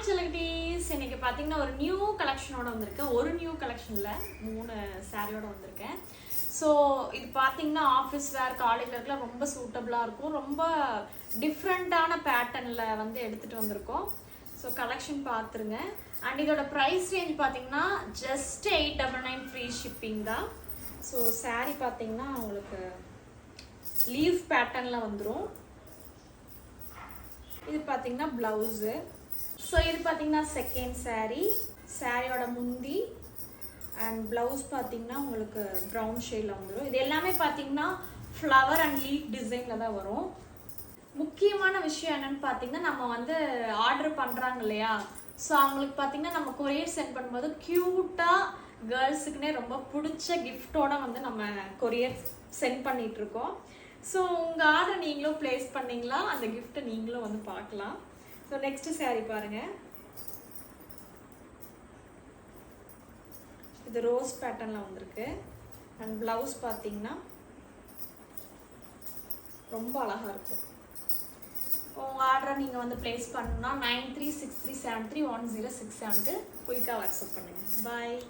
Hi செலக்டீஸ், இன்னைக்கு பார்த்தீங்கன்னா ஒரு நியூ கலெக்ஷனோட வந்திருக்கேன். ஒரு நியூ கலெக்ஷனில் 3 சாரியோட வந்திருக்கேன். ஸோ இது பார்த்தீங்கன்னா ஆஃபீஸ் வேர், காலேஜ் வேர்க்குலாம் ரொம்ப சூட்டபுளாக இருக்கும். ரொம்ப டிஃப்ரெண்ட்டான பேட்டர்னில் வந்து எடுத்துகிட்டு வந்திருக்கோம். ஸோ கலெக்ஷன் பார்த்துருங்க. அண்ட் இதோட ப்ரைஸ் ரேஞ்ச் பார்த்தீங்கன்னா ஜஸ்ட் 899 ஃப்ரீ ஷிப்பிங் தான். ஸோ சாரீ பார்த்தீங்கன்னா உங்களுக்கு லீஃப் பேட்டர்னில் வந்துடும். இது பார்த்தீங்கன்னா ப்ளவுஸு. ஸோ இது பார்த்தீங்கன்னா செகண்ட் சாரியோட முந்தி அண்ட் ப்ளவுஸ் பார்த்தீங்கன்னா உங்களுக்கு ப்ரௌன் ஷேடில் வந்துடும். இது எல்லாமே பார்த்தீங்கன்னா ஃப்ளவர் அண்ட் லீஃப் டிசைனில் தான் வரும். முக்கியமான விஷயம் என்னன்னு பார்த்தீங்கன்னா, நம்ம வந்து ஆர்டர் பண்ணுறாங்க இல்லையா, ஸோ அவங்களுக்கு பார்த்தீங்கன்னா நம்ம கொரியர் சென்ட் பண்ணும்போது க்யூட்டாக கேர்ள்ஸுக்குன்னே ரொம்ப பிடிச்ச கிஃப்டோட வந்து நம்ம கொரியர் சென்ட் பண்ணிகிட்ருக்கோம். ஸோ உங்கள் ஆர்டர் நீங்களும் ப்ளேஸ் பண்ணிங்களா, அந்த கிஃப்ட்டை நீங்களும் வந்து பார்க்கலாம். ஸோ நெக்ஸ்ட்டு சாரீ பாருங்கள். இது ரோஸ் பேட்டர்னில் வந்திருக்கு. அண்ட் ப்ளவுஸ் பார்த்தீங்கன்னா ரொம்ப அழகாக இருக்கும். உங்கள் ஆர்டரை நீங்கள் வந்து ப்ளேஸ் பண்ணணும்னா 9363731067க்கு குயிக்காக வாட்ஸ்அப் பண்ணுங்கள். பாய்.